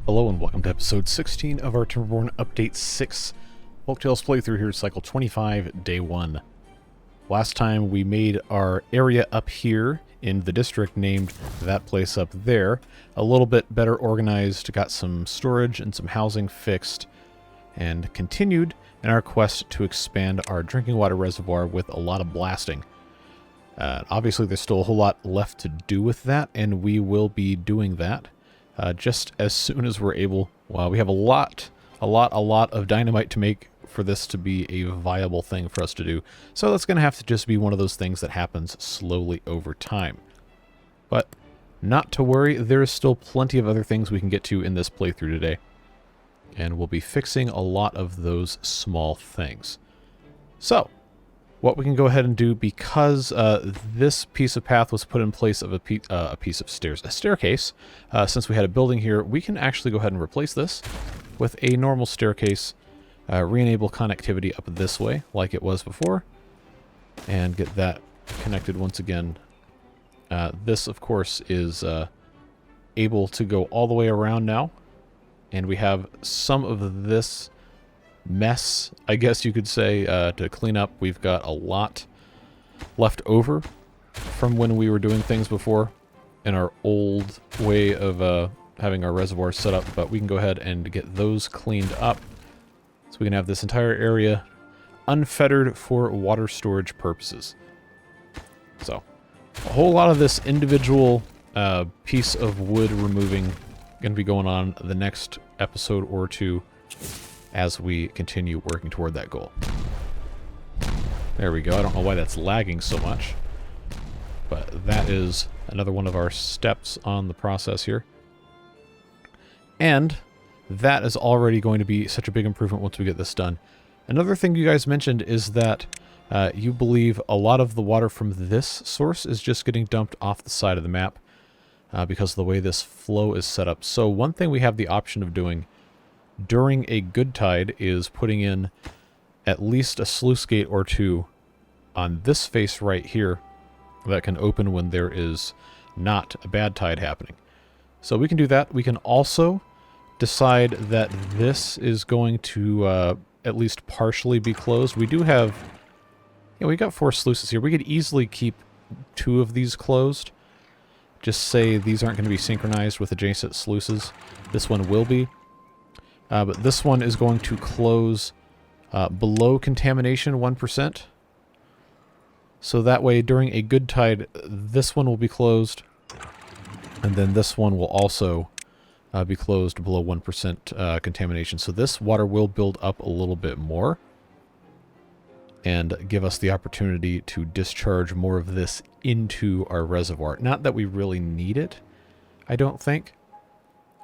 Hello and welcome to episode 16 of our Timberborn Update 6 Folktales playthrough here, cycle 25, day 1. Last time we made our area up here in the district, named that place up there, a little bit better organized, got some storage and some housing fixed, and continued in our quest to expand our drinking water reservoir with a lot of blasting. Obviously there's still a whole lot left to do with that, and we will be doing that. Just as soon as we're able. Well, we have a lot of dynamite to make for this to be a viable thing for us to do. So that's going to have to just be one of those things that happens slowly over time. But not to worry, there is still plenty of other things we can get to in this playthrough today. And we'll be fixing a lot of those small things. So, what we can go ahead and do, because this piece of path was put in place of a piece of stairs, a staircase, since we had a building here, we can actually go ahead and replace this with a normal staircase, re-enable connectivity up this way, like it was before, and get that connected once again. This, of course, is able to go all the way around now, and we have some of this mess, I guess you could say, to clean up. We've got a lot left over from when we were doing things before in our old way of having our reservoir set up, but we can go ahead and get those cleaned up so we can have this entire area unfettered for water storage purposes. So a whole lot of this individual piece of wood removing going to be going on the next episode or two as we continue working toward that goal. There we go. I don't know why that's lagging so much, but that is another one of our steps on the process here. And that is already going to be such a big improvement once we get this done. Another thing you guys mentioned is that you believe a lot of the water from this source is just getting dumped off the side of the map because of the way this flow is set up. So one thing we have the option of doing during a good tide is putting in at least a sluice gate or two on this face right here that can open when there is not a bad tide happening. So we can do that. We can also decide that this is going to at least partially be closed. We do have, we got 4 sluices here. We could easily keep 2 of these closed. Just say these aren't going to be synchronized with adjacent sluices. This one will be. But this one is going to close below contamination 1%. So that way, during a good tide, this one will be closed. And then this one will also be closed below 1% contamination. So this water will build up a little bit more and give us the opportunity to discharge more of this into our reservoir. Not that we really need it, I don't think.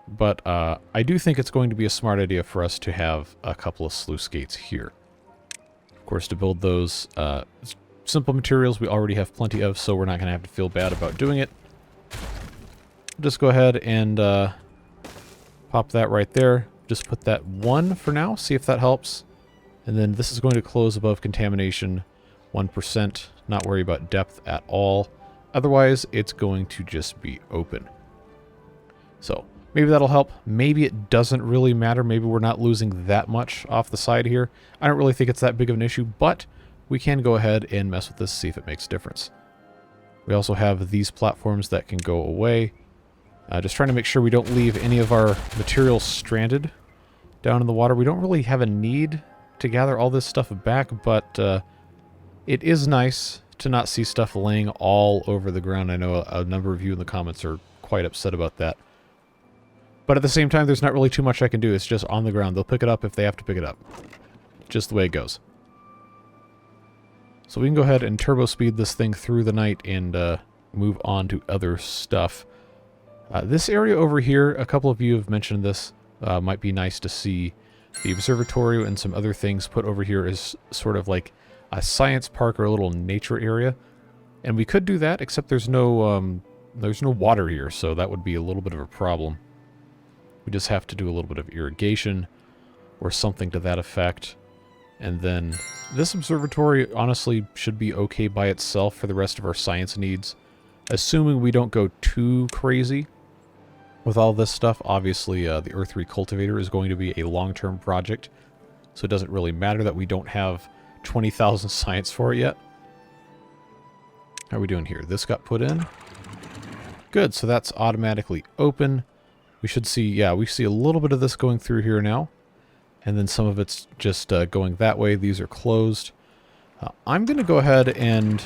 But I do think it's going to be a smart idea for us to have a couple of sluice gates here. Of course, to build those simple materials we already have plenty of, so we're not going to have to feel bad about doing it. Just go ahead and pop that right there. Just put that 1 for now, see if that helps. And then this is going to close above contamination 1%. Not worry about depth at all. Otherwise, it's going to just be open. So maybe that'll help. Maybe it doesn't really matter. Maybe we're not losing that much off the side here. I don't really think it's that big of an issue, but we can go ahead and mess with this, see if it makes a difference. We also have these platforms that can go away. Just trying to make sure we don't leave any of our materials stranded down in the water. We don't really have a need to gather all this stuff back, but it is nice to not see stuff laying all over the ground. I know a number of you in the comments are quite upset about that. But at the same time, there's not really too much I can do. It's just on the ground. They'll pick it up if they have to pick it up. Just the way it goes. So we can go ahead and turbo speed this thing through the night and move on to other stuff. This area over here, a couple of you have mentioned this. Might be nice to see the observatory and some other things put over here as sort of like a science park or a little nature area. And we could do that, except there's no water here, so that would be a little bit of a problem. We just have to do a little bit of irrigation or something to that effect. And then this observatory honestly should be okay by itself for the rest of our science needs, assuming we don't go too crazy. With all this stuff, obviously the Earth Recultivator is going to be a long-term project, so it doesn't really matter that we don't have 20,000 science for it yet. How are we doing here? This got put in. Good, so that's automatically open. We should see, yeah, we see a little bit of this going through here now. And then some of it's just going that way. These are closed. I'm going to go ahead and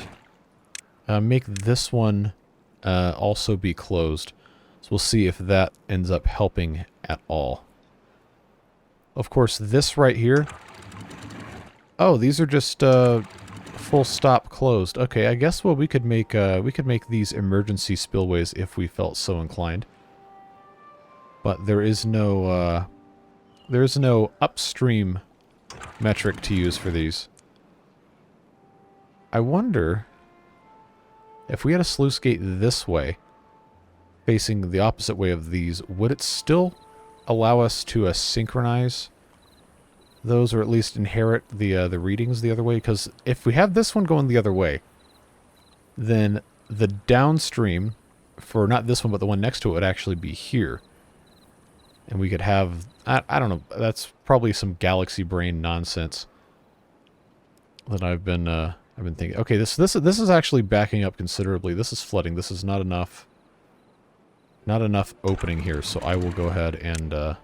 make this one also be closed. So we'll see if that ends up helping at all. Of course, this right here. Oh, these are just full stop closed. Okay, I guess what we could make these emergency spillways if we felt so inclined. But there is no upstream metric to use for these. I wonder if we had a sluice gate this way, facing the opposite way of these, would it still allow us to synchronize those, or at least inherit the readings the other way? Because if we have this one going the other way, then the downstream for not this one but the one next to it would actually be here. And we could have, I don't know, that's probably some galaxy brain nonsense that I've been thinking. Okay, this is actually backing up considerably. This is flooding. This is not enough opening here, so I will go ahead and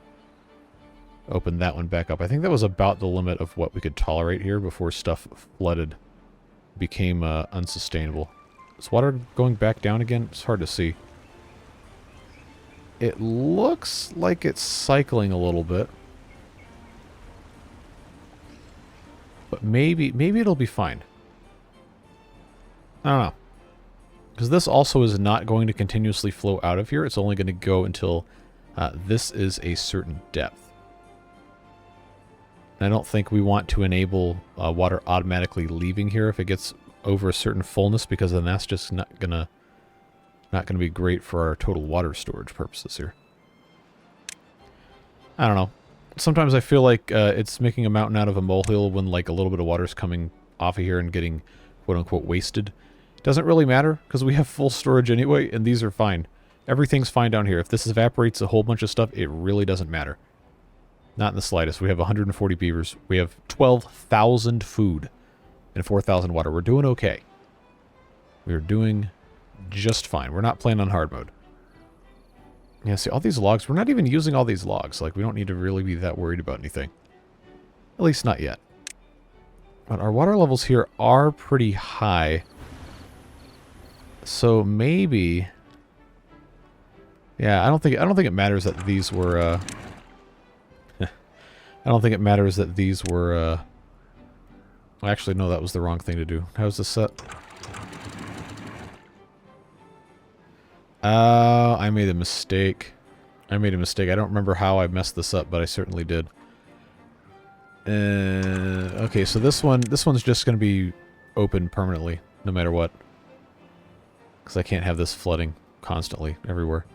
open that one back up. I think that was about the limit of what we could tolerate here before stuff flooded became unsustainable. Is water going back down again? It's hard to see. It looks like it's cycling a little bit. But maybe it'll be fine. I don't know. Because this also is not going to continuously flow out of here. It's only going to go until this is a certain depth. And I don't think we want to enable water automatically leaving here if it gets over a certain fullness, because then that's just not gonna be great for our total water storage purposes here. I don't know. Sometimes I feel like it's making a mountain out of a molehill when like a little bit of water is coming off of here and getting quote-unquote wasted. Doesn't really matter because we have full storage anyway, and these are fine. Everything's fine down here. If this evaporates a whole bunch of stuff, it really doesn't matter. Not in the slightest. We have 140 beavers. We have 12,000 food and 4,000 water. We're doing okay. We're doing just fine. We're not playing on hard mode. Yeah, see, all these logs, we're not even using all these logs. Like, we don't need to really be that worried about anything. At least not yet. But our water levels here are pretty high. So maybe... Yeah, I don't think it matters that these were, I don't think it matters that these were, actually, no, that was the wrong thing to do. How's this set? I made a mistake. I don't remember how I messed this up, but I certainly did. Okay, so this one's just going to be open permanently, no matter what. Because I can't have this flooding constantly everywhere.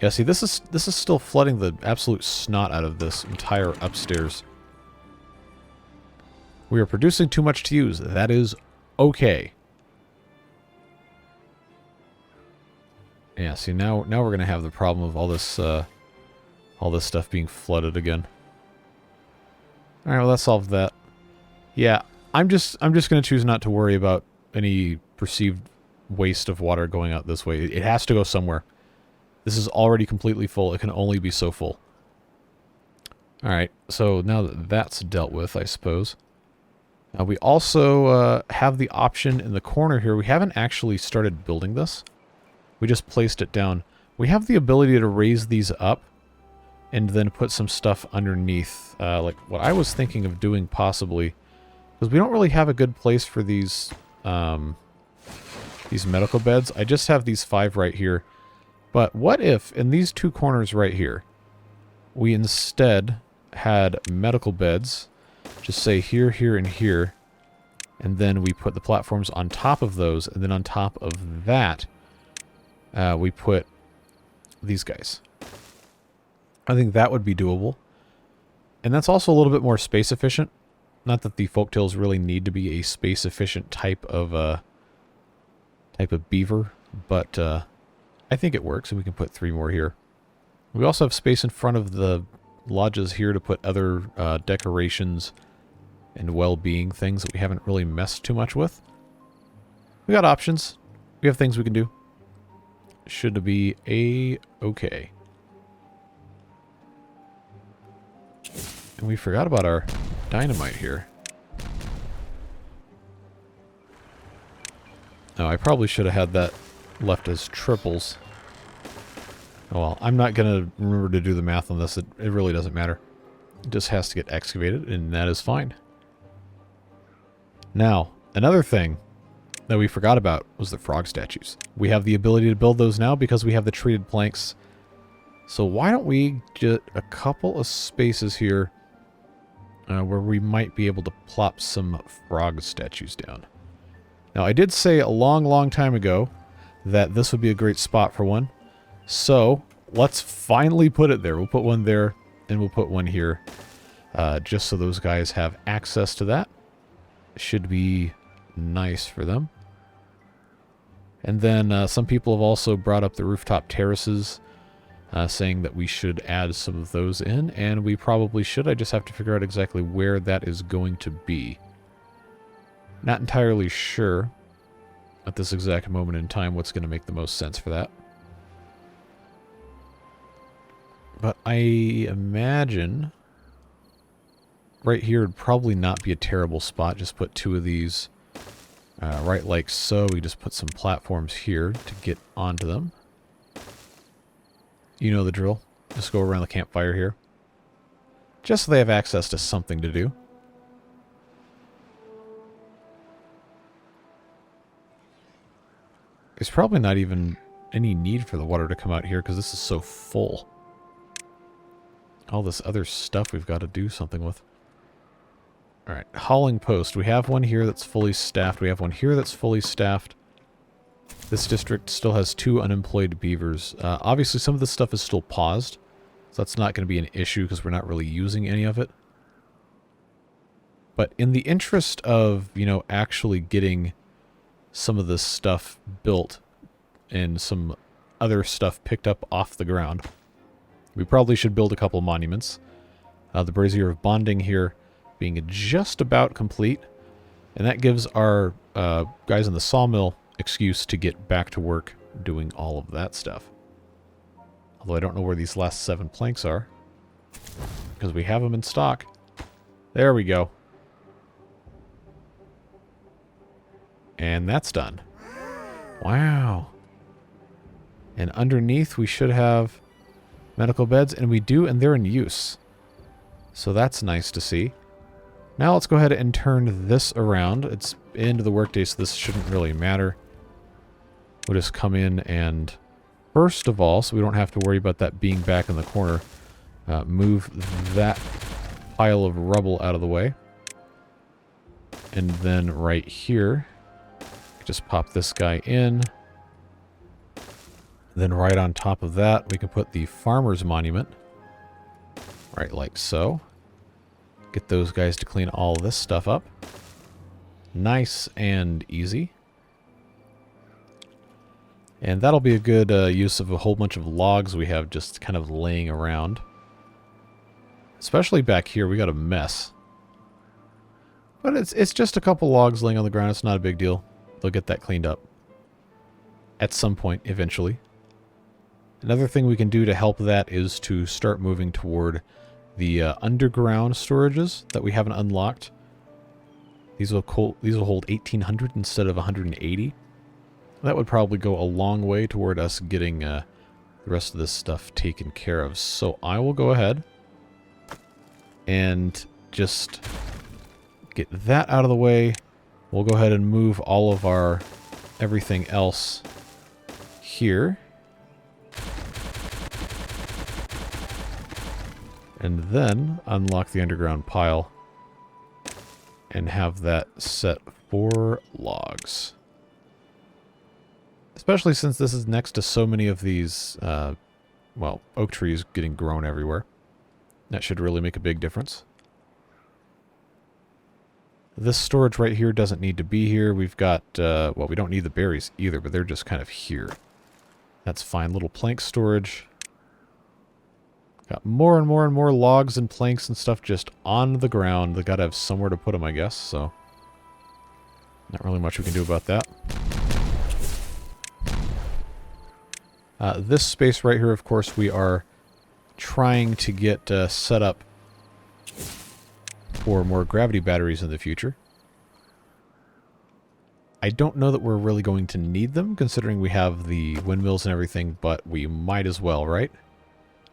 Yeah, see, this is still flooding the absolute snot out of this entire upstairs. We are producing too much to use. That is okay. Yeah, see, now we're gonna have the problem of all this stuff being flooded again. All right, well, that solved that. Yeah, I'm just gonna choose not to worry about any perceived waste of water going out this way. It has to go somewhere. This is already completely full. It can only be so full. All right, so now that that's dealt with, I suppose. Now we also have the option in the corner here. We haven't actually started building this. We just placed it down. We have the ability to raise these up and then put some stuff underneath. Like what I was thinking of doing possibly, because we don't really have a good place for these medical beds. I just have these 5 right here. But what if, in these 2 corners right here, we instead had medical beds, just say here, here, and here, and then we put the platforms on top of those, and then on top of that, we put these guys. I think that would be doable. And that's also a little bit more space efficient. Not that the folktales really need to be a space efficient type of beaver, but I think it works, and we can put 3 more here. We also have space in front of the lodges here to put other decorations and well-being things that we haven't really messed too much with. We got options. We have things we can do. Should be a-okay. And we forgot about our dynamite here. Oh, I probably should have had that left as triples. Oh well, I'm not going to remember to do the math on this. It really doesn't matter. It just has to get excavated, and that is fine. Now, another thing that we forgot about was the frog statues. We have the ability to build those now because we have the treated planks. So why don't we get a couple of spaces here where we might be able to plop some frog statues down. Now, I did say a long, long time ago that this would be a great spot for one. So, let's finally put it there. We'll put one there, and we'll put one here, just so those guys have access to that. Should be nice for them. And then some people have also brought up the rooftop terraces, saying that we should add some of those in, and we probably should. I just have to figure out exactly where that is going to be. Not entirely sure at this exact moment in time what's going to make the most sense for that. But I imagine right here would probably not be a terrible spot. Just put two of these right like so. We just put some platforms here to get onto them. You know the drill. Just go around the campfire here. Just so they have access to something to do. There's probably not even any need for the water to come out here because this is so full. All this other stuff we've got to do something with. Alright, hauling post. We have one here that's fully staffed. We have one here that's fully staffed. This district still has 2 unemployed beavers. Obviously, some of this stuff is still paused. So that's not going to be an issue because we're not really using any of it. But in the interest of, you know, actually getting some of this stuff built and some other stuff picked up off the ground, we probably should build a couple monuments. The Brazier of Bonding here being just about complete. And that gives our guys in the sawmill excuse to get back to work doing all of that stuff. Although I don't know where these last 7 planks are, because we have them in stock. There we go. And that's done. Wow. And underneath we should have medical beds, and we do, and they're in use. So that's nice to see. Now let's go ahead and turn this around. It's into the workday, so this shouldn't really matter. We'll just come in and, first of all, so we don't have to worry about that being back in the corner, move that pile of rubble out of the way. And then right here, just pop this guy in. Then right on top of that, we can put the farmer's monument. Right like so. Get those guys to clean all this stuff up. Nice and easy. And that'll be a good use of a whole bunch of logs we have just kind of laying around. Especially back here, we got a mess. But it's just a couple logs laying on the ground. It's not a big deal. They'll get that cleaned up at some point eventually. Another thing we can do to help that is to start moving toward the underground storages that we haven't unlocked. These will hold 1,800 instead of 180. That would probably go a long way toward us getting the rest of this stuff taken care of. So I will go ahead and just get that out of the way. We'll go ahead and move all of our everything else here. And then unlock the underground pile and have that set for logs. Especially since this is next to so many of these, well, oak trees getting grown everywhere. That should really make a big difference. This storage right here doesn't need to be here. We've got, well, we don't need the berries either, but they're just kind of here. That's fine. Little plank storage. Got more and more and more logs and planks and stuff just on the ground. They gotta have somewhere to put them, I guess, so... Not really much we can do about that. This space right here, of course, we are trying to get set up for more gravity batteries in the future. I don't know that we're really going to need them, considering we have the windmills and everything, but we might as well, right?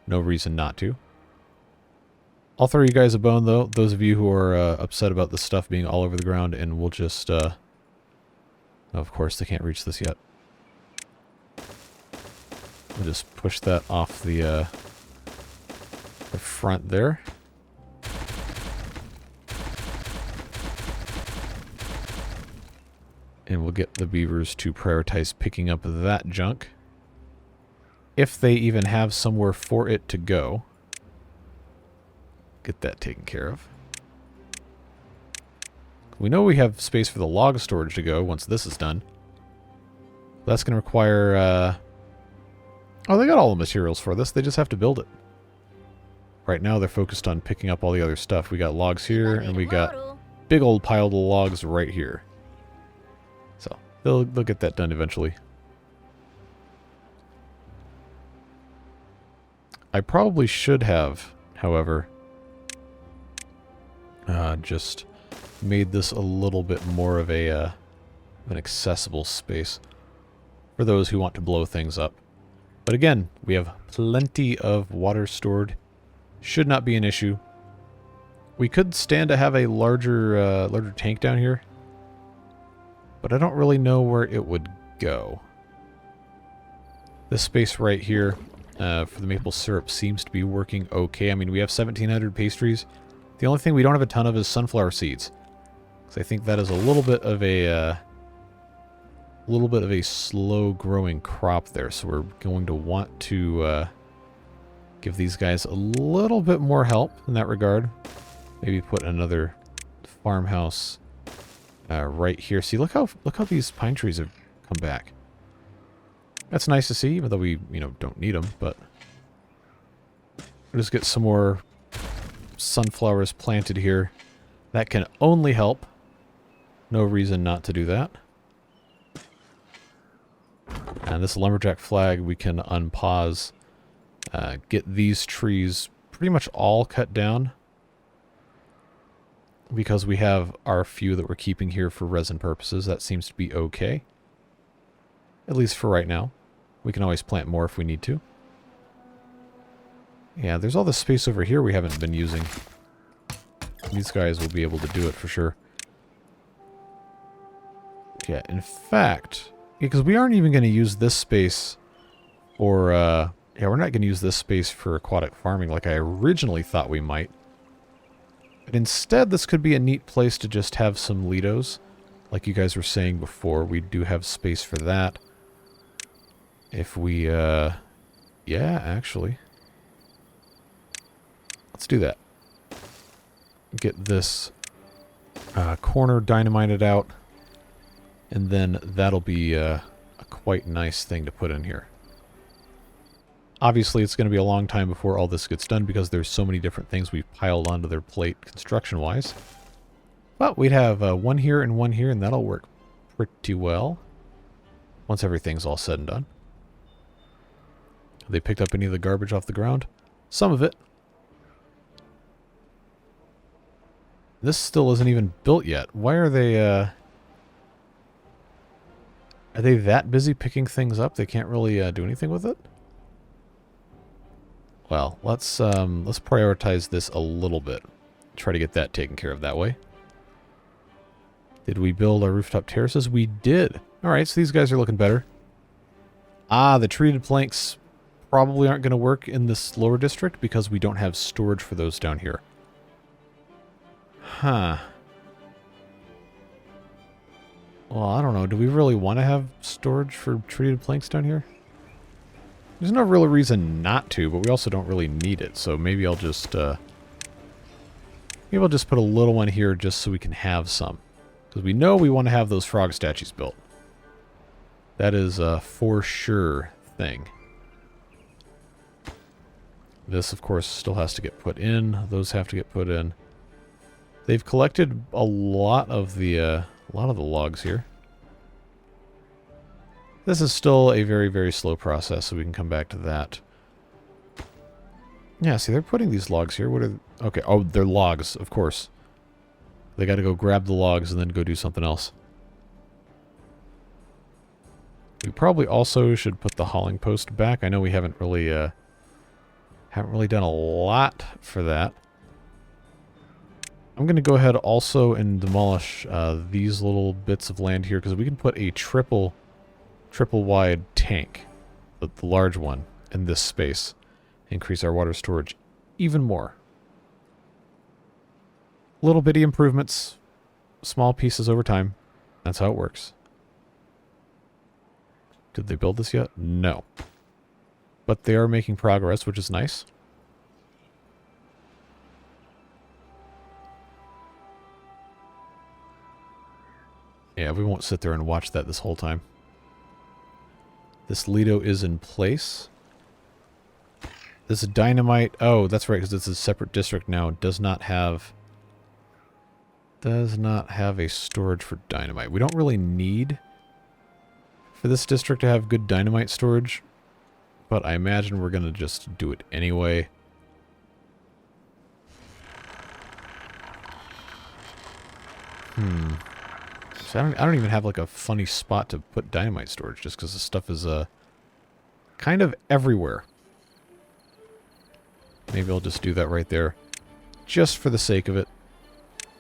No reason not to. I'll throw you guys a bone, though, those of you who are upset about this stuff being all over the ground, and we'll just... of course, they can't reach this yet. We'll just push that off the front there. And we'll get the beavers to prioritize picking up that junk. If they even have somewhere for it to go. Get that taken care of. We know we have space for the log storage to go once this is done. That's going to require... Oh, they got all the materials for this. They just have to build it. Right now they're focused on picking up all the other stuff. We got logs here, and we got big old pile of logs right here. So, they'll get that done eventually. I probably should have, however, just made this a little bit more of an accessible space for those who want to blow things up. But again, we have plenty of water stored. Should not be an issue. We could stand to have a larger tank down here, but I don't really know where it would go. This space right here for the maple syrup seems to be working okay. I mean, we have 1,700 pastries. The only thing we don't have a ton of is sunflower seeds. So I think that is a little bit of a slow-growing crop there. So we're going to want to give these guys a little bit more help in that regard. Maybe put another farmhouse right here. See, look how these pine trees have come back. That's nice to see, even though we don't need them. But we'll just get some more sunflowers planted here. That can only help. No reason not to do that. And this lumberjack flag we can unpause. Get these trees pretty much all cut down. Because we have our few that we're keeping here for resin purposes. That seems to be okay. At least for right now. We can always plant more if we need to. Yeah, there's all this space over here we haven't been using. These guys will be able to do it for sure. Yeah, in fact, because we aren't even going to use this space for, yeah, we're not going to use this space for aquatic farming like I originally thought we might. But instead, this could be a neat place to just have some Lidos. Like you guys were saying before, we do have space for that. If we, yeah, actually. Let's do that. Get this corner dynamited out. And then that'll be a quite nice thing to put in here. Obviously, it's going to be a long time before all this gets done because there's so many different things we've piled onto their plate construction-wise. But we'd have one here, and that'll work pretty well once everything's all said and done. Have they picked up any of the garbage off the ground? Some of it. This still isn't even built yet. Why are they, Are they that busy picking things up they can't really do anything with it? Well, let's prioritize this a little bit. Try to get that taken care of that way. Did we build our rooftop terraces? We did. Alright, so these guys are looking better. Ah, the treated planks probably aren't going to work in this lower district because we don't have storage for those down here. Huh. Well, I don't know. Do we really want to have storage for treated planks down here? There's no real reason not to, but we also don't really need it. So maybe I'll just put a little one here just so we can have some. Because we know we want to have those frog statues built. That is a for sure thing. This, of course, still has to get put in. Those have to get put in. They've collected a lot of the logs here. This is still a very, very slow process, so we can come back to that. Yeah, see, they're putting these logs here. What are... Okay, oh, they're logs, of course. They got to go grab the logs and then go do something else. We probably also should put the hauling post back. I know we haven't really done a lot for that. I'm going to go ahead also and demolish these little bits of land here because we can put a triple wide tank, the large one, in this space. Increase our water storage even more. Little bitty improvements, small pieces over time. That's how it works. Did they build this yet? No. But they are making progress, which is nice. Yeah, we won't sit there and watch that this whole time. This Lido is in place. This dynamite... Oh, that's right, because it's a separate district now. Does not have a storage for dynamite. We don't really need for this district to have good dynamite storage, but I imagine we're going to just do it anyway. So I don't even have like a funny spot to put dynamite storage just because the stuff is kind of everywhere. Maybe I'll just do that right there just for the sake of it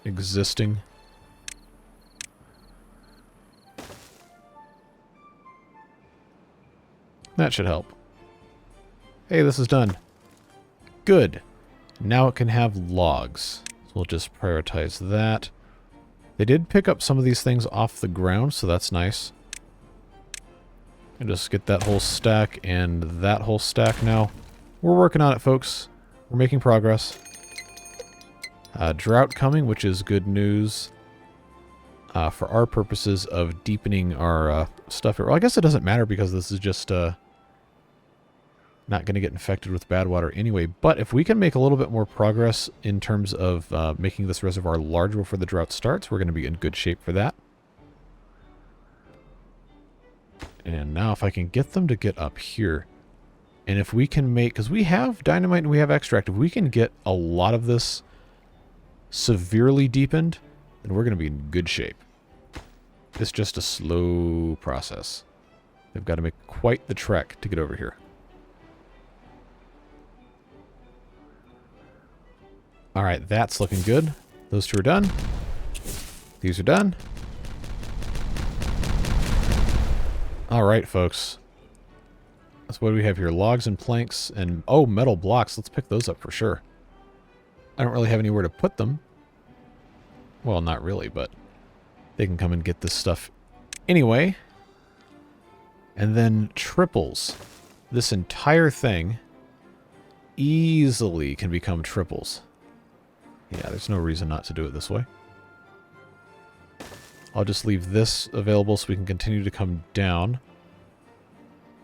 existing. That should help. Hey, this is done. Good. Now it can have logs. So we'll just prioritize that. They did pick up some of these things off the ground, so that's nice. And just get that whole stack and that whole stack now. We're working on it, folks. We're making progress. Drought coming, which is good news for our purposes of deepening our stuff here. Well, I guess it doesn't matter because this is just not going to get infected with bad water anyway. But if we can make a little bit more progress in terms of making this reservoir larger before the drought starts, we're going to be in good shape for that. And now if I can get them to get up here, and if we can make, because we have dynamite and we have extract, if we can get a lot of this severely deepened, then we're going to be in good shape. It's just a slow process. They've got to make quite the trek to get over here. Alright, that's looking good. Those two are done. These are done. Alright, folks. So what do we have here? Logs and planks and... Oh, metal blocks. Let's pick those up for sure. I don't really have anywhere to put them. Well, not really, but they can come and get this stuff anyway. And then triples. This entire thing easily can become triples. Yeah, there's no reason not to do it this way. I'll just leave this available so we can continue to come down.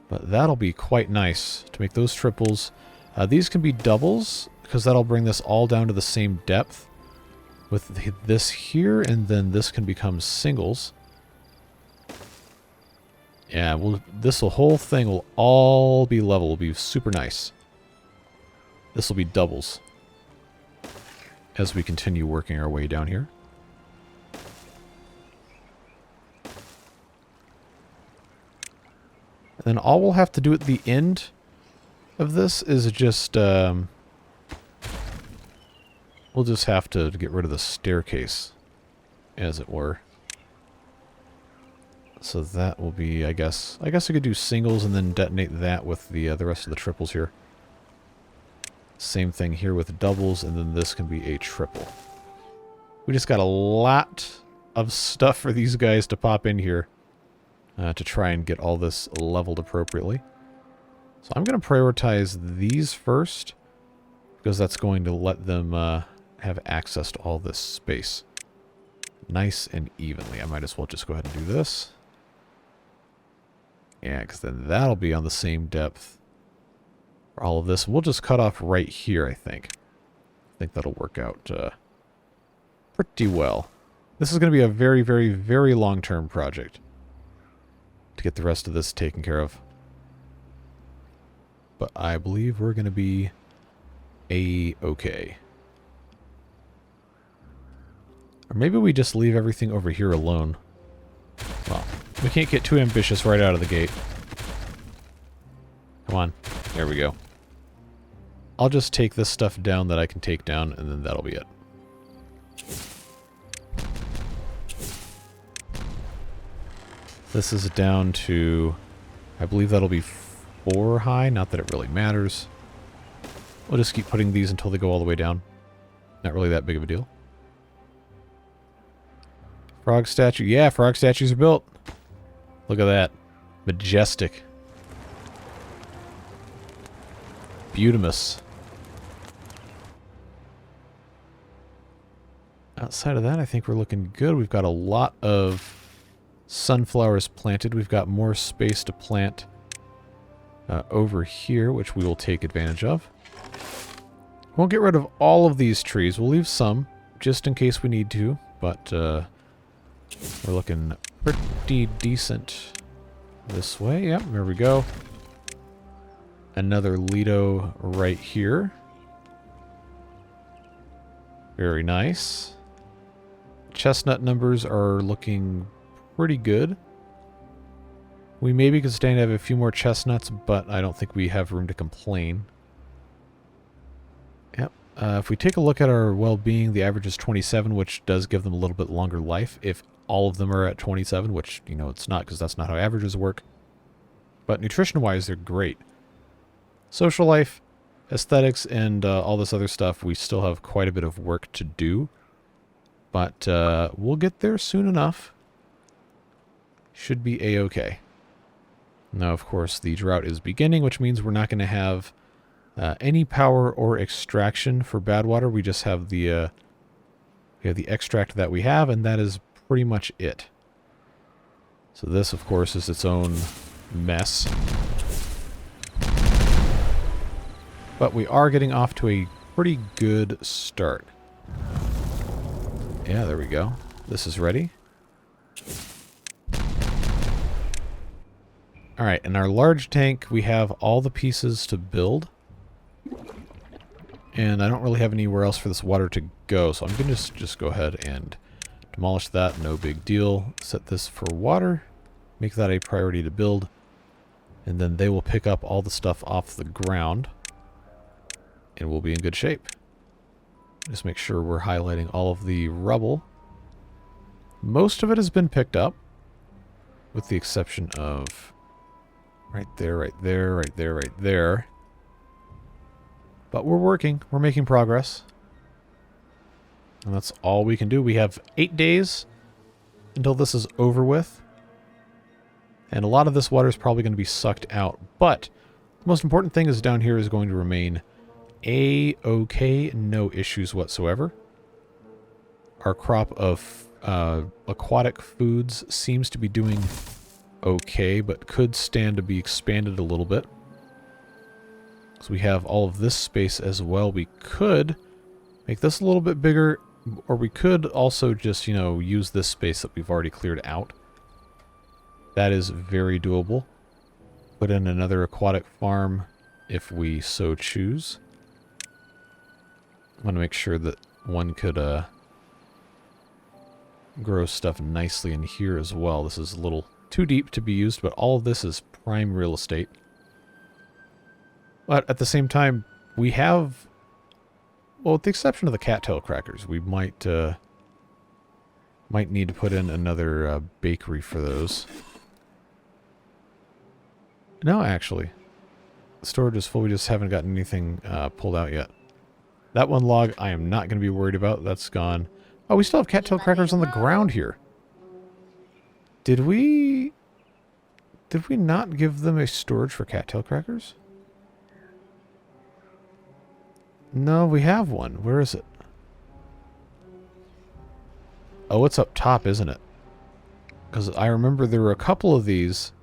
But that'll be quite nice to make those triples. These can be doubles, because that'll bring this all down to the same depth with this here, and then this can become singles. Yeah, well, whole thing will all be level. It'll be super nice. This will be doubles as we continue working our way down here. And then all we'll have to do at the end of this is just, we'll just have to get rid of the staircase, as it were. So that will be, I guess I could do singles and then detonate that with the rest of the triples here. Same thing here with doubles, and then this can be a triple. We just got a lot of stuff for these guys to pop in here to try and get all this leveled appropriately. So I'm going to prioritize these first, because that's going to let them have access to all this space nice and evenly. I might as well just go ahead and do this. Yeah, because then that'll be on the same depth for all of this. We'll just cut off right here, I think. I think that'll work out pretty well. This is going to be a very, very, very long-term project to get the rest of this taken care of. But I believe we're going to be A-okay. Or maybe we just leave everything over here alone. Well, we can't get too ambitious right out of the gate. Come on. There we go. I'll just take this stuff down that I can take down, and then that'll be it. This is down to, I believe that'll be 4 high. Not that it really matters. We'll just keep putting these until they go all the way down. Not really that big of a deal. Frog statue. Yeah, frog statues are built. Look at that. Majestic. Beautimous. Outside of that, I think we're looking good. We've got a lot of sunflowers planted. We've got more space to plant over here, which we will take advantage of. Won't get rid of all of these trees. We'll leave some, just in case we need to, but we're looking pretty decent this way. Yep, there we go. Another Lido right here. Very nice. Chestnut numbers are looking pretty good. We maybe could stand to have a few more chestnuts, but I don't think we have room to complain. Yep. If we take a look at our well-being, the average is 27, which does give them a little bit longer life. If all of them are at 27, which, you know, it's not, because that's not how averages work. But nutrition-wise, they're great. Social life, aesthetics, and all this other stuff, we still have quite a bit of work to do. But we'll get there soon enough. Should be A-okay. Now, of course, the drought is beginning, which means we're not going to have any power or extraction for bad water. We just have the extract that we have, and that is pretty much it. So this, of course, is its own mess. But we are getting off to a pretty good start. Yeah, there we go. This is ready. Alright, in our large tank, we have all the pieces to build. And I don't really have anywhere else for this water to go, so I'm going to just go ahead and demolish that. No big deal. Set this for water. Make that a priority to build. And then they will pick up all the stuff off the ground. And we'll be in good shape. Just make sure we're highlighting all of the rubble. Most of it has been picked up, with the exception of right there, right there, right there, right there. But we're working. We're making progress. And that's all we can do. We have 8 days until this is over with. And a lot of this water is probably going to be sucked out. But the most important thing is down here is going to remain A-okay, no issues whatsoever. Our crop of aquatic foods seems to be doing okay, but could stand to be expanded a little bit. So we have all of this space as well. We could make this a little bit bigger, or we could also just, you know, use this space that we've already cleared out. That is very doable. Put in another aquatic farm if we so choose. I want to make sure that one could grow stuff nicely in here as well. This is a little too deep to be used, but all of this is prime real estate. But at the same time, we have, well, with the exception of the cattail crackers, we might need to put in another bakery for those. No, actually. The storage is full. We just haven't gotten anything pulled out yet. That one log I am not going to be worried about. That's gone. Oh, we still have cattail crackers on the ground here. Did we not give them a storage for cattail crackers? No, we have one. Where is it? Oh, it's up top, isn't it? Because I remember there were a couple of these.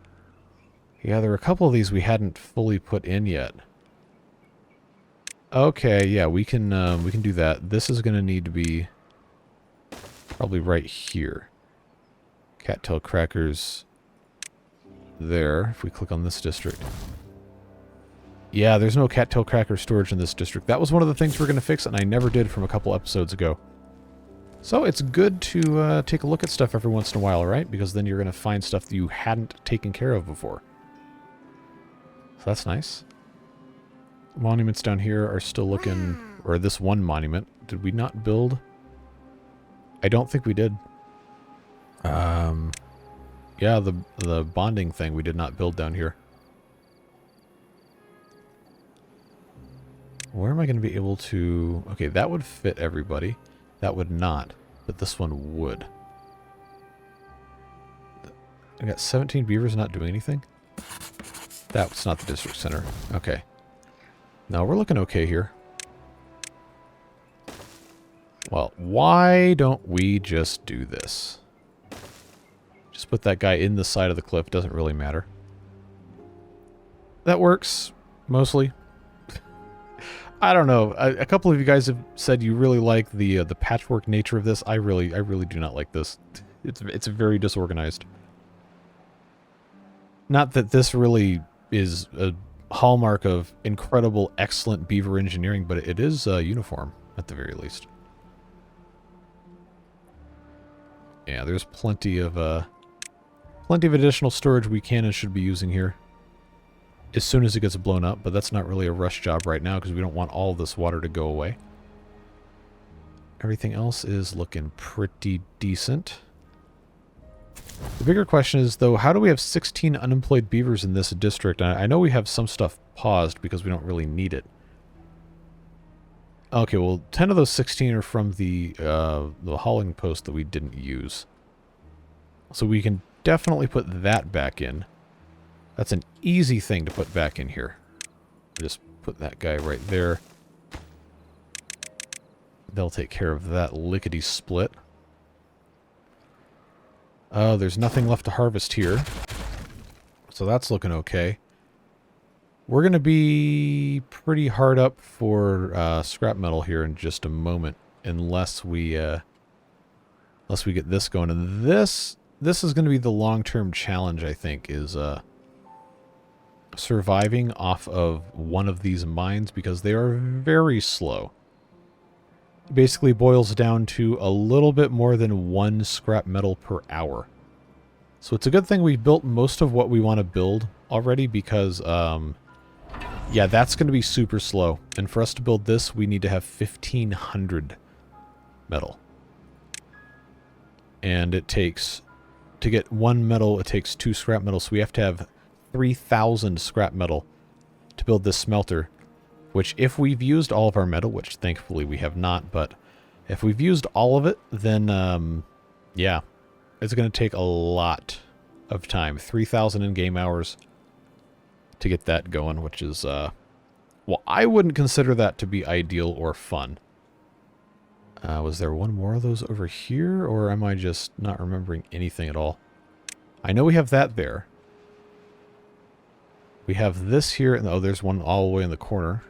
Yeah, there were a couple of these we hadn't fully put in yet. Okay, yeah, we can do that. This is going to need to be probably right here. Cattail crackers there, if we click on this district. Yeah, there's no cattail cracker storage in this district. That was one of the things we're going to fix, and I never did from a couple episodes ago. So it's good to take a look at stuff every once in a while, right? Because then you're going to find stuff that you hadn't taken care of before. So that's nice. Monuments down here are still looking... Or this one monument. Did we not build? I don't think we did. Yeah, the bonding thing we did not build down here. Where am I going to be able to... Okay, that would fit everybody. That would not. But this one would. I got 17 beavers not doing anything? That's not the district center. Okay. No, we're looking okay here. Well, why don't we just do this? Just put that guy in the side of the cliff. Doesn't really matter. That works. Mostly. I don't know. A couple of you guys have said you really like the patchwork nature of this. I really do not like this. It's very disorganized. Not that this really is a hallmark of incredible, excellent beaver engineering, but it is uniform at the very least. Yeah, there's plenty of additional storage we can and should be using here as soon as it gets blown up, but that's not really a rush job right now because we don't want all this water to go away. Everything else is looking pretty decent. The bigger question is, though, how do we have 16 unemployed beavers in this district? I know we have some stuff paused because we don't really need it. Okay, well, 10 of those 16 are from the hauling post that we didn't use. So we can definitely put that back in. That's an easy thing to put back in here. Just put that guy right there. They'll take care of that lickety-split. There's nothing left to harvest here. So that's looking okay. We're going to be pretty hard up for scrap metal here in just a moment. Unless we get this going. And this is going to be the long-term challenge, I think, is surviving off of one of these mines because they are very slow. It basically boils down to a little bit more than 1 scrap metal per hour. So it's a good thing we built most of what we want to build already because, yeah, that's going to be super slow. And for us to build this, we need to have 1,500 metal. And it takes, to get 1 metal, it takes 2 scrap metal. So we have to have 3,000 scrap metal to build this smelter. Which, if we've used all of our metal, which thankfully we have not, but if we've used all of it, then, yeah, it's going to take a lot of time. 3,000 in-game hours to get that going, which is, well, I wouldn't consider that to be ideal or fun. Was there one more of those over here, or am I just not remembering anything at all? I know we have that there. We have this here, and oh, there's one all the way in the corner.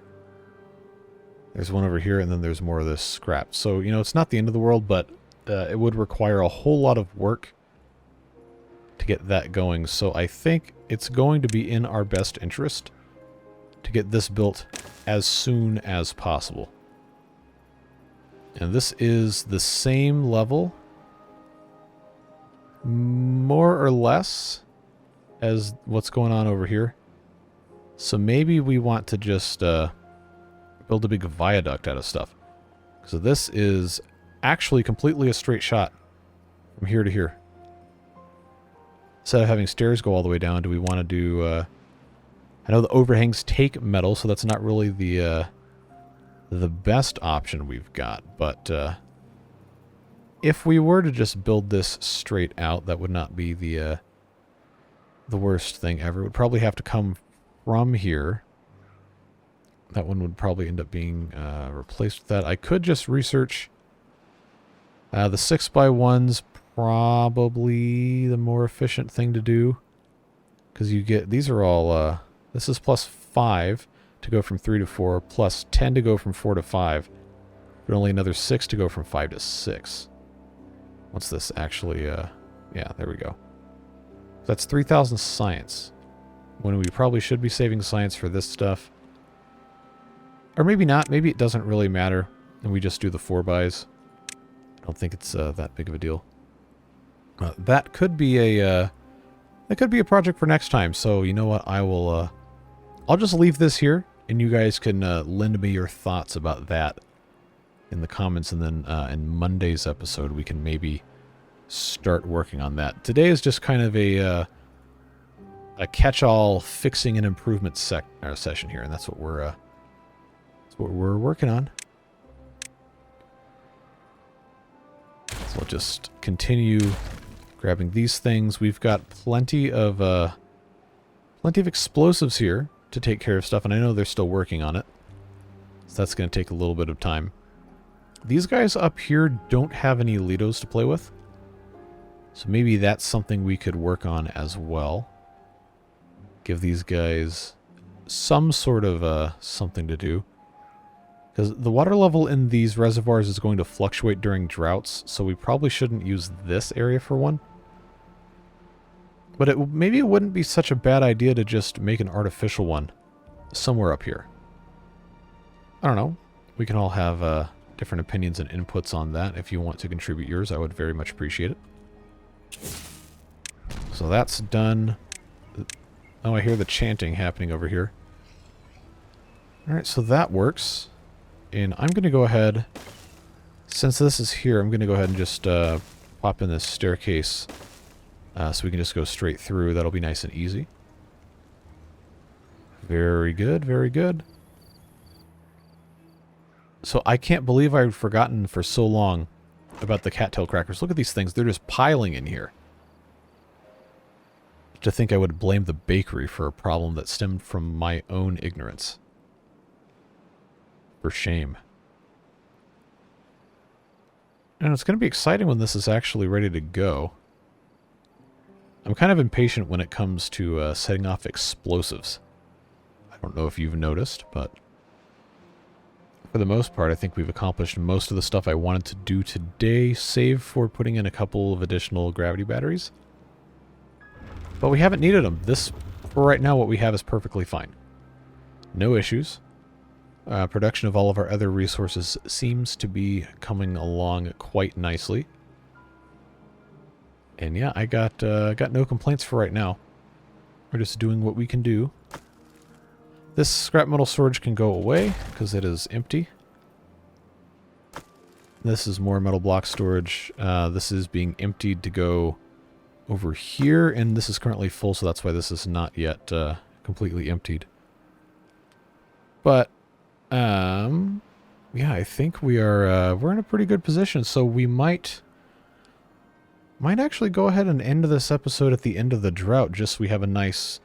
There's one over here, and then there's more of this scrap. So, you know, it's not the end of the world, but it would require a whole lot of work to get that going. So I think it's going to be in our best interest to get this built as soon as possible. And this is the same level, more or less, as what's going on over here. So maybe we want to just... build a big viaduct out of stuff. So this is actually completely a straight shot from here to here. Instead of having stairs go all the way down, do we want to do... I know the overhangs take metal, so that's not really the best option we've got. But if we were to just build this straight out, that would not be the worst thing ever. It would probably have to come from here. That one would probably end up being replaced with that. I could just research the 6x1's probably the more efficient thing to do. Because you get, these are all, this is +5. to go from 3 to 4, plus 10 to go from 4 to 5, but only another 6 to go from 5 to 6. What's this actually? Yeah, there we go. That's 3,000 science, when we probably should be saving science for this stuff. Or maybe not. Maybe it doesn't really matter, and we just do the 4 buys. I don't think it's that big of a deal. That could be a project for next time. So you know what? I'll just leave this here, and you guys can lend me your thoughts about that in the comments, and then in Monday's episode we can maybe start working on that. Today is just kind of a catch-all fixing and improvement session here, and that's what we're working on. So we'll just continue grabbing these things. We've got plenty of explosives here to take care of stuff, and I know they're still working on it, so that's going to take a little bit of time. These guys up here don't have any Lidos to play with, so maybe that's something we could work on as well. Give these guys some sort of something to do. Because the water level in these reservoirs is going to fluctuate during droughts, so we probably shouldn't use this area for one. But maybe it wouldn't be such a bad idea to just make an artificial one somewhere up here. I don't know. We can all have different opinions and inputs on that. If you want to contribute yours, I would very much appreciate it. So that's done. Oh, I hear the chanting happening over here. Alright, so that works. And I'm going to go ahead, since this is here, I'm going to go ahead and just pop in this staircase so we can just go straight through. That'll be nice and easy. Very good, very good. So I can't believe I've forgotten for so long about the cattail crackers. Look at these things. They're just piling in here. To think I would blame the bakery for a problem that stemmed from my own ignorance. For shame. And it's going to be exciting when this is actually ready to go. I'm kind of impatient when it comes to setting off explosives. I don't know if you've noticed, but for the most part, I think we've accomplished most of the stuff I wanted to do today, save for putting in a couple of additional gravity batteries. But we haven't needed them. This, for right now, what we have is perfectly fine. No issues. Production of all of our other resources seems to be coming along quite nicely. And yeah, I got no complaints for right now. We're just doing what we can do. This scrap metal storage can go away because it is empty. This is more metal block storage. This is being emptied to go over here, and this is currently full, so that's why this is not yet completely emptied. But yeah, I think we're in a pretty good position, so we might actually go ahead and end this episode at the end of the drought, just so we have a nice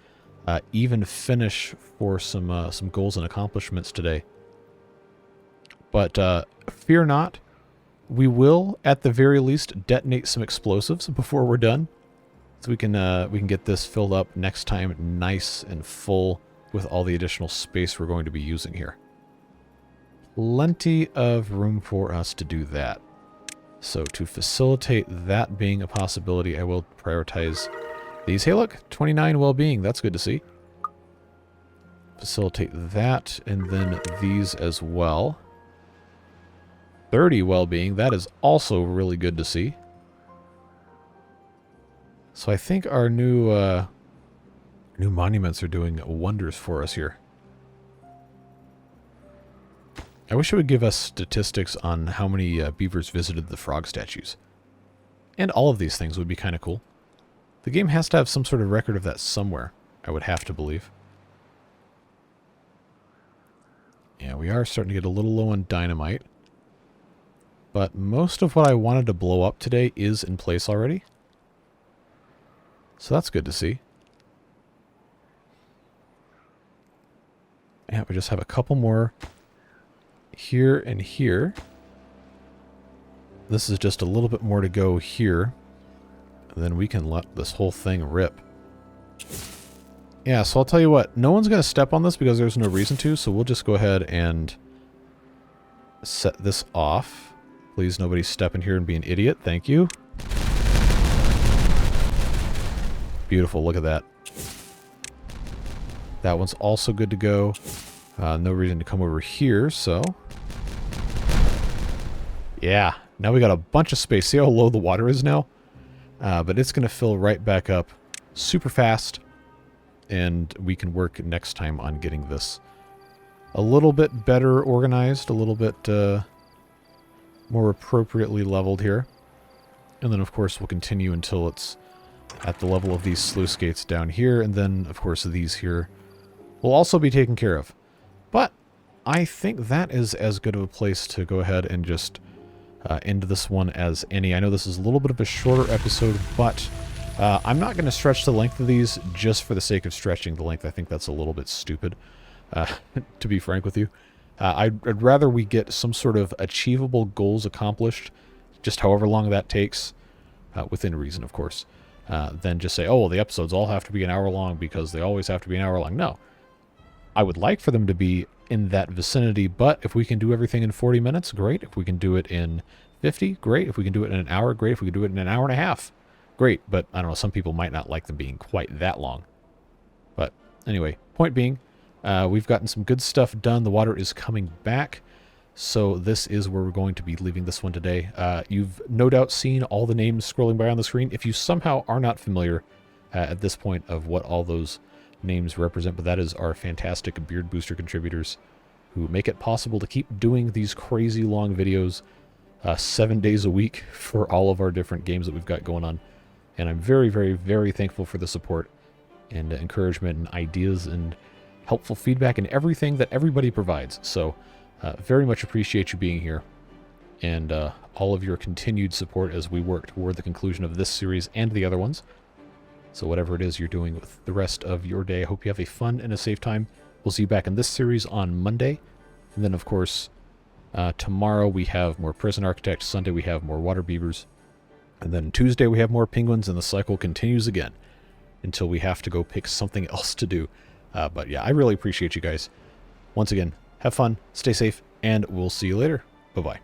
even finish for some goals and accomplishments today. But fear not, we will at the very least detonate some explosives before we're done, so we can get this filled up next time nice and full with all the additional space we're going to be using here. Plenty of room for us to do that. So to facilitate that being a possibility, I will prioritize these. Hey look, 29 well-being, that's good to see. Facilitate that, and then these as well. 30 well-being, that is also really good to see. So I think our new monuments are doing wonders for us here. I wish it would give us statistics on how many beavers visited the frog statues. And all of these things would be kind of cool. The game has to have some sort of record of that somewhere, I would have to believe. Yeah, we are starting to get a little low on dynamite. But most of what I wanted to blow up today is in place already. So that's good to see. Yeah, we just have a couple more here and here. This is just a little bit more to go here. And then we can let this whole thing rip. Yeah, so I'll tell you what. No one's going to step on this because there's no reason to, so we'll just go ahead and set this off. Please, nobody step in here and be an idiot. Thank you. Beautiful. Look at that. That one's also good to go. No reason to come over here, so... Yeah, now we got a bunch of space. See how low the water is now? But it's going to fill right back up super fast. And we can work next time on getting this a little bit better organized, a little bit more appropriately leveled here. And then, of course, we'll continue until it's at the level of these sluice gates down here. And then, of course, these here will also be taken care of. But I think that is as good of a place to go ahead and just end this one as any. I know this is a little bit of a shorter episode, but I'm not going to stretch the length of these just for the sake of stretching the length. I think that's a little bit stupid, to be frank with you. I'd rather we get some sort of achievable goals accomplished, just however long that takes, within reason, of course, than just say, oh, well, the episodes all have to be an hour long because they always have to be an hour long. No. I would like for them to be in that vicinity, but if we can do everything in 40 minutes, great. If we can do it in 50, great. If we can do it in an hour, great. If we can do it in an hour and a half, great. But I don't know, some people might not like them being quite that long. But anyway, point being, we've gotten some good stuff done. The water is coming back. So this is where we're going to be leaving this one today. You've no doubt seen all the names scrolling by on the screen. If you somehow are not familiar at this point of what all those names represent, but that is our fantastic beard booster contributors who make it possible to keep doing these crazy long videos 7 days a week for all of our different games that we've got going on. And I'm very, very, very thankful for the support and encouragement and ideas and helpful feedback and everything that everybody provides. So very much appreciate you being here and all of your continued support as we work toward the conclusion of this series and the other ones. So whatever it is you're doing with the rest of your day, I hope you have a fun and a safe time. We'll see you back in this series on Monday. And then, of course, tomorrow we have more Prison Architect. Sunday we have more Water Beavers. And then Tuesday we have more Penguins, and the cycle continues again until we have to go pick something else to do. But yeah, I really appreciate you guys. Once again, have fun, stay safe, and we'll see you later. Bye-bye.